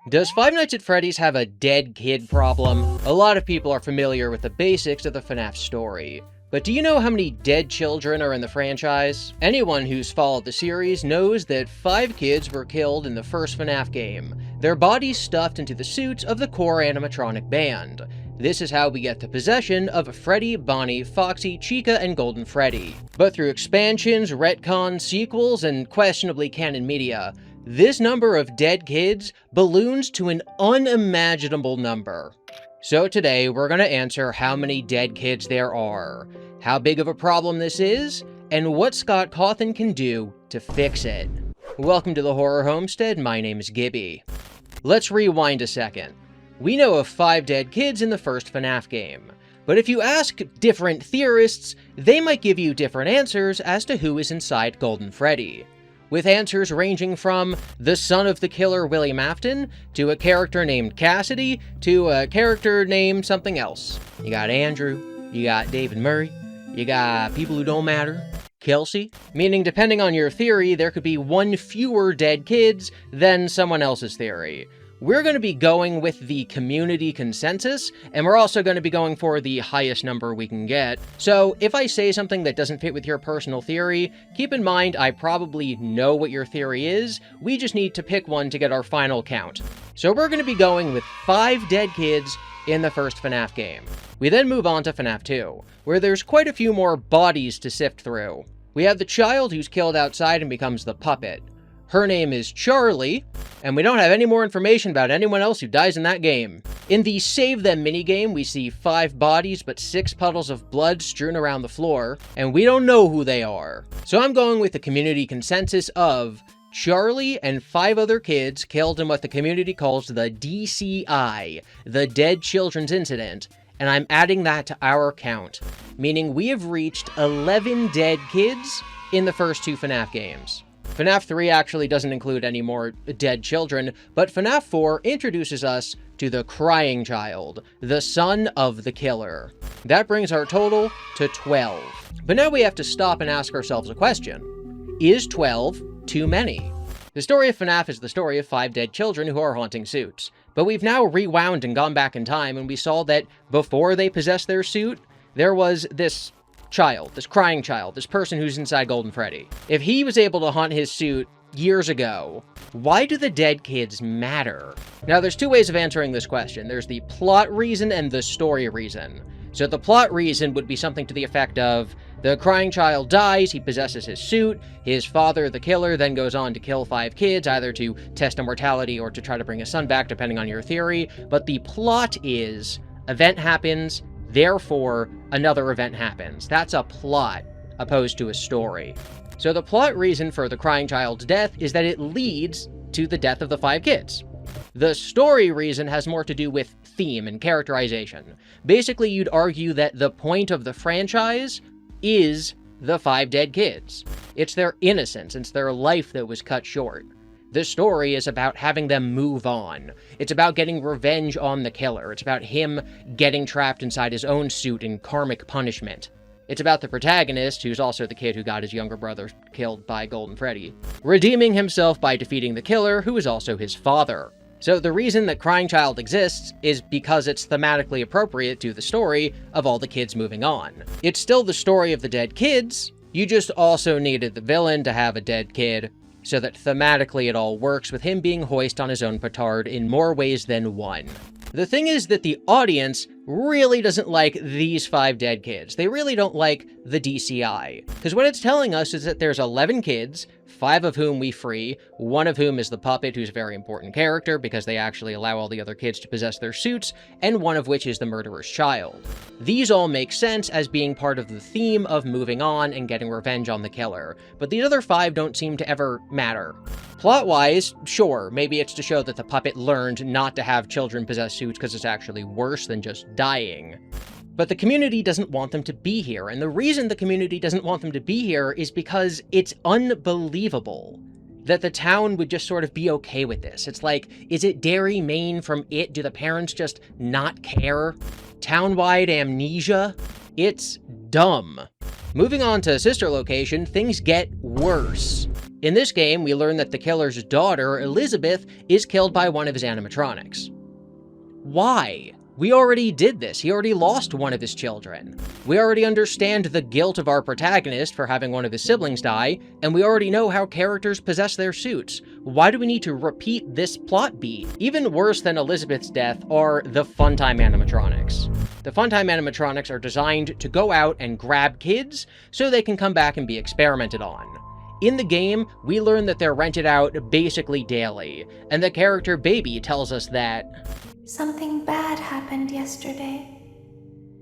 Does Five Nights at Freddy's have a dead kid problem? A lot of people are familiar with the basics of the Fnaf story. But do you know how many dead children are in the franchise? Anyone who's followed the series knows that 5 kids were killed in the first Fnaf game, their bodies stuffed into the suits of the core animatronic band. This is how we get the possession of Freddy, Bonnie, Foxy, Chica, and Golden Freddy. But through expansions, retcons, sequels, and questionably canon media, this number of dead kids balloons to an unimaginable number. So today, we're going to answer how many dead kids there are, how big of a problem this is, and what Scott Cawthon can do to fix it. Welcome to the Horror Homestead, my name is GiBi. Let's rewind a second. We know of 5 dead kids in the first Fnaf game, but if you ask different theorists, they might give you different answers as to who is inside Golden Freddy, with answers ranging from the son of the killer William Afton, to a character named Cassidy, to a character named something else. You got Andrew, you got David Murray, you got people who don't matter, Kelsey, meaning depending on your theory, there could be 1 fewer dead kids than someone else's theory. We're going to be going with the community consensus, and we're also going to be going for the highest number we can get. So if I say something that doesn't fit with your personal theory, keep in mind I probably know what your theory is, we just need to pick one to get our final count. So we're going to be going with 5 dead kids in the first Fnaf game. We then move on to Fnaf 2, where there's quite a few more bodies to sift through. We have the child who's killed outside and becomes the puppet. Her name is Charlie, and we don't have any more information about anyone else who dies in that game. In the Save Them minigame, we see 5 bodies but 6 puddles of blood strewn around the floor, and we don't know who they are. So I'm going with the community consensus of Charlie and 5 other kids killed in what the community calls the DCI, the Dead Children's Incident, and I'm adding that to our count, meaning we have reached 11 dead kids in the first 2 Fnaf games. Fnaf 3 actually doesn't include any more dead children, but Fnaf 4 introduces us to the crying child, the son of the killer. That brings our total to 12. But now we have to stop and ask ourselves a question. Is 12 too many? The story of Fnaf is the story of 5 dead children who are haunting suits. But we've now rewound and gone back in time, and we saw that before they possessed their suit, there was this child, this crying child, this person who's inside Golden Freddy. If he was able to haunt his suit years ago, why do the dead kids matter? Now, there's 2 ways of answering this question. There's the plot reason and the story reason. So the plot reason would be something to the effect of, the crying child dies, he possesses his suit, his father, the killer, then goes on to kill 5 kids, either to test immortality or to try to bring his son back, depending on your theory. But the plot is, event happens, therefore, another event happens. That's a plot, opposed to a story. So the plot reason for the crying child's death is that it leads to the death of the 5 kids. The story reason has more to do with theme and characterization. Basically, you'd argue that the point of the franchise is the 5 dead kids. It's their innocence, it's their life that was cut short. The story is about having them move on. It's about getting revenge on the killer. It's about him getting trapped inside his own suit in karmic punishment. It's about the protagonist, who's also the kid who got his younger brother killed by Golden Freddy, redeeming himself by defeating the killer, who is also his father. So the reason that Crying Child exists is because it's thematically appropriate to the story of all the kids moving on. It's still the story of the dead kids, you just also needed the villain to have a dead kid, so that thematically it all works, with him being hoist on his own petard in more ways than one. The thing is that the audience really doesn't like these 5 dead kids. They really don't like the DCI. Because what it's telling us is that there's 11 kids, 5 of whom we free, 1 of whom is the puppet, who's a very important character because they actually allow all the other kids to possess their suits, and 1 of which is the murderer's child. These all make sense as being part of the theme of moving on and getting revenge on the killer, but these other 5 don't seem to ever matter. Plot-wise, sure, maybe it's to show that the puppet learned not to have children possess suits because it's actually worse than just dying. But the community doesn't want them to be here, and the reason the community doesn't want them to be here is because it's unbelievable that the town would just sort of be okay with this. It's like, is it Derry, Maine from It? Do the parents just not care? Town-wide amnesia? It's dumb. Moving on to sister location, things get worse. In this game, we learn that the killer's daughter, Elizabeth, is killed by one of his animatronics. Why? We already did this. He already lost one of his children. We already understand the guilt of our protagonist for having one of his siblings die, and we already know how characters possess their suits. Why do we need to repeat this plot beat? Even worse than Elizabeth's death are the Funtime animatronics. The Funtime animatronics are designed to go out and grab kids so they can come back and be experimented on. In the game, we learn that they're rented out basically daily, and the character Baby tells us that something bad happened yesterday.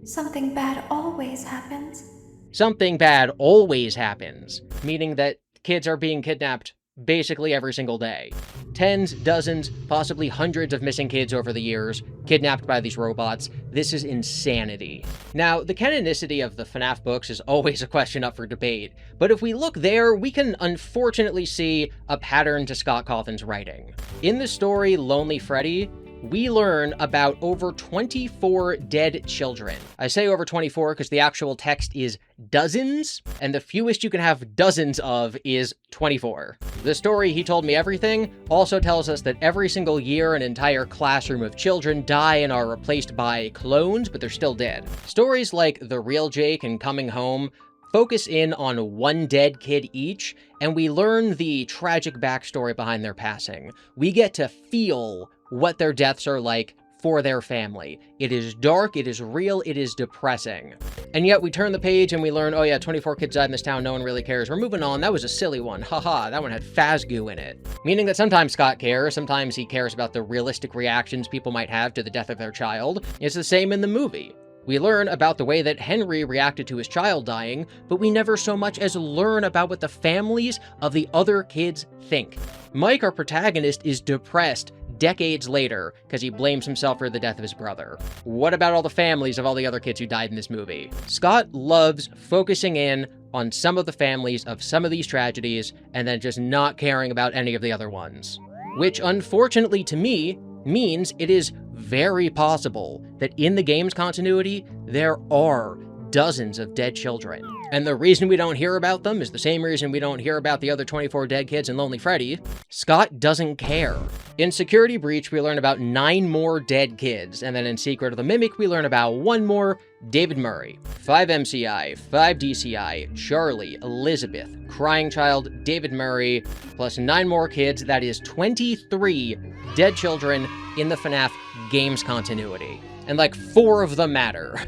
Something bad always happens. Something bad always happens, meaning that kids are being kidnapped basically every single day. Tens, dozens, possibly hundreds of missing kids over the years, kidnapped by these robots. This is insanity. Now, the canonicity of the Fnaf books is always a question up for debate, but if we look there, we can unfortunately see a pattern to Scott Cawthon's writing. In the story Lonely Freddy, we learn about over 24 dead children. I say over 24 because the actual text is dozens, and the fewest you can have dozens of is 24. The story He Told Me Everything also tells us that every single year an entire classroom of children die and are replaced by clones, but they're still dead. Stories like The Real Jake and Coming Home focus in on one dead kid each, and we learn the tragic backstory behind their passing. We get to feel what their deaths are like for their family. It is dark, it is real, it is depressing. And yet we turn the page and we learn, oh yeah, 24 kids died in this town, no one really cares. We're moving on, that was a silly one. Haha, that one had Fazgoo in it. Meaning that sometimes Scott cares, sometimes he cares about the realistic reactions people might have to the death of their child. It's the same in the movie. We learn about the way that Henry reacted to his child dying, but we never so much as learn about what the families of the other kids think. Mike, our protagonist, is depressed decades later because he blames himself for the death of his brother. What about all the families of all the other kids who died in this movie? Scott loves focusing in on some of the families of some of these tragedies and then just not caring about any of the other ones. Which, unfortunately to me, means it is very possible that in the game's continuity, there are dozens of dead children. And the reason we don't hear about them is the same reason we don't hear about the other 24 dead kids in Lonely Freddy. Scott doesn't care. In Security Breach, we learn about 9 more dead kids, and then in Secret of the Mimic, we learn about 1 more, David Murray. 5 MCI, 5 DCI, Charlie, Elizabeth, Crying Child, David Murray, plus 9 more kids. That is 23 dead children in the FNAF games continuity. And like 4 of them matter.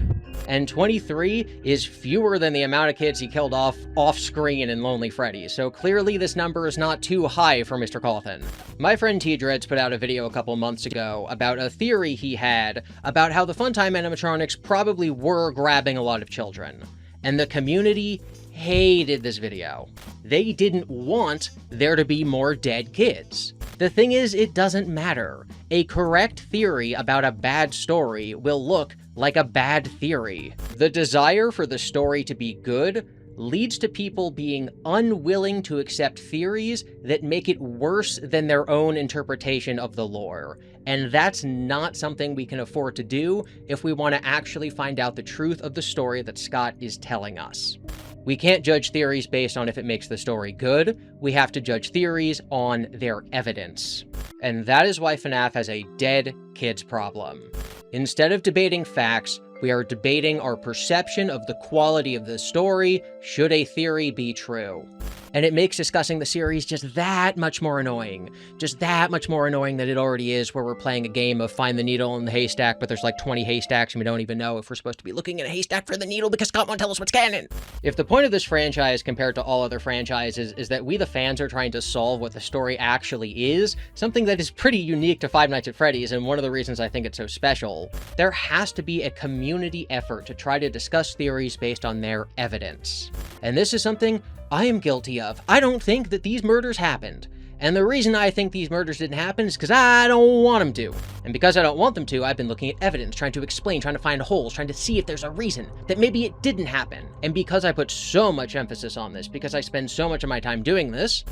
And 23 is fewer than the amount of kids he killed off-screen in Lonely Freddy, so clearly this number is not too high for Mr. Cawthon. My friend T-Dreads put out a video a couple months ago about a theory he had about how the Funtime animatronics probably were grabbing a lot of children. And the community hated this video. They didn't want there to be more dead kids. The thing is, it doesn't matter. A correct theory about a bad story will look like a bad theory. The desire for the story to be good leads to people being unwilling to accept theories that make it worse than their own interpretation of the lore. And that's not something we can afford to do if we want to actually find out the truth of the story that Scott is telling us. We can't judge theories based on if it makes the story good. We have to judge theories on their evidence. And that is why FNAF has a dead kids problem. Instead of debating facts, we are debating our perception of the quality of the story, should a theory be true. And it makes discussing the series just that much more annoying. Just that much more annoying than it already is, where we're playing a game of find the needle in the haystack, but there's like 20 haystacks and we don't even know if we're supposed to be looking in a haystack for the needle because Scott won't tell us what's canon. If the point of this franchise compared to all other franchises is that we the fans are trying to solve what the story actually is, something that is pretty unique to Five Nights at Freddy's and one of the reasons I think it's so special, there has to be a community effort to try to discuss theories based on their evidence. And this is something I am guilty of. I don't think that these murders happened. And the reason I think these murders didn't happen is because I don't want them to. And because I don't want them to, I've been looking at evidence, trying to explain, trying to find holes, trying to see if there's a reason that maybe it didn't happen. And because I put so much emphasis on this, because I spend so much of my time doing this,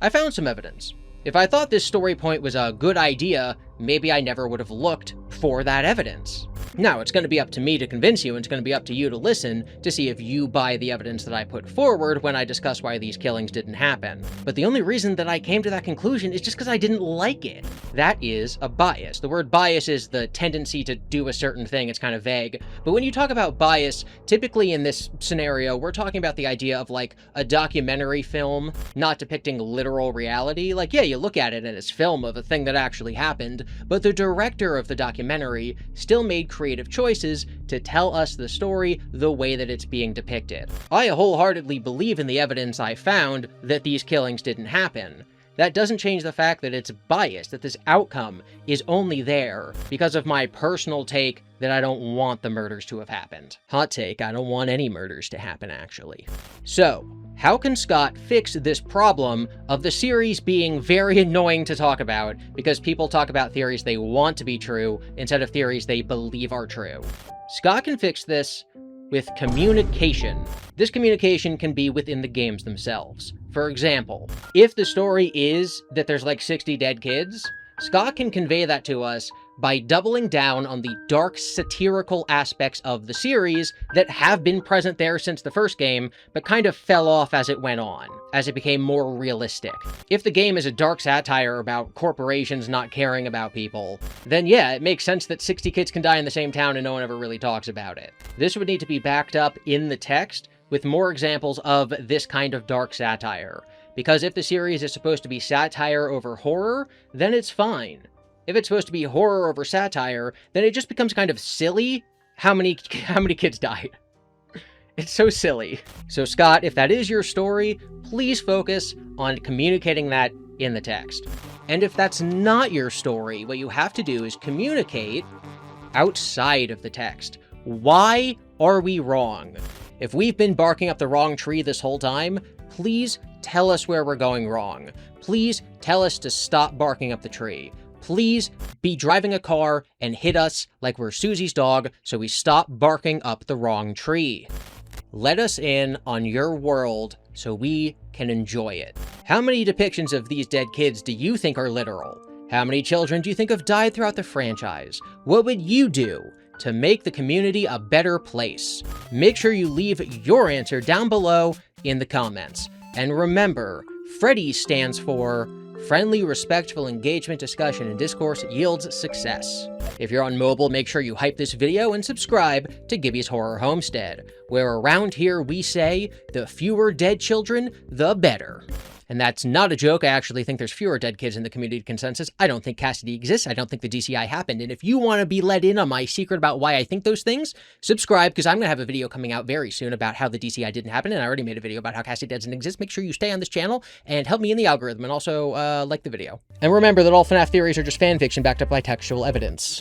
I found some evidence. If I thought this story point was a good idea, maybe I never would have looked for that evidence. Now, it's going to be up to me to convince you, and it's going to be up to you to listen to see if you buy the evidence that I put forward when I discuss why these killings didn't happen. But the only reason that I came to that conclusion is just because I didn't like it. That is a bias. The word bias is the tendency to do a certain thing. It's kind of vague. But when you talk about bias, typically in this scenario, we're talking about the idea of like a documentary film not depicting literal reality. Like, yeah, you look at it and it's film of a thing that actually happened, but the director of the documentary still made creative choices to tell us the story the way that it's being depicted. I wholeheartedly believe in the evidence I found that these killings didn't happen. That doesn't change the fact that it's biased, that this outcome is only there because of my personal take that I don't want the murders to have happened. Hot take, I don't want any murders to happen, actually. So, how can Scott fix this problem of the series being very annoying to talk about because people talk about theories they want to be true instead of theories they believe are true? Scott can fix this with communication. This communication can be within the games themselves. For example, if the story is that there's like 60 dead kids, Scott can convey that to us by doubling down on the dark, satirical aspects of the series that have been present there since the first game, but kind of fell off as it went on, as it became more realistic. If the game is a dark satire about corporations not caring about people, then yeah, it makes sense that 60 kids can die in the same town and no one ever really talks about it. This would need to be backed up in the text with more examples of this kind of dark satire. Because if the series is supposed to be satire over horror, then it's fine. If it's supposed to be horror over satire, then it just becomes kind of silly how many kids died. It's so silly. So Scott, if that is your story, please focus on communicating that in the text. And if that's not your story, what you have to do is communicate outside of the text. Why are we wrong? If we've been barking up the wrong tree this whole time, please tell us where we're going wrong. Please tell us to stop barking up the tree. Please be driving a car and hit us like we're Susie's dog so we stop barking up the wrong tree. Let us in on your world so we can enjoy it. How many depictions of these dead kids do you think are literal? How many children do you think have died throughout the franchise? What would you do to make the community a better place? Make sure you leave your answer down below in the comments. And remember, Freddy stands for Friendly, Respectful Engagement, Discussion, and Discourse Yields Success. If you're on mobile, make sure you hype this video and subscribe to GiBi's Horror Homestead, where around here we say, the fewer dead children, the better. And that's not a joke. I actually think there's fewer dead kids in the community consensus. I don't think Cassidy exists. I don't think the DCI happened. And if you want to be let in on my secret about why I think those things, subscribe, because I'm going to have a video coming out very soon about how the DCI didn't happen. And I already made a video about how Cassidy doesn't exist. Make sure you stay on this channel and help me in the algorithm, and also like the video. And remember that all FNAF theories are just fan fiction backed up by textual evidence.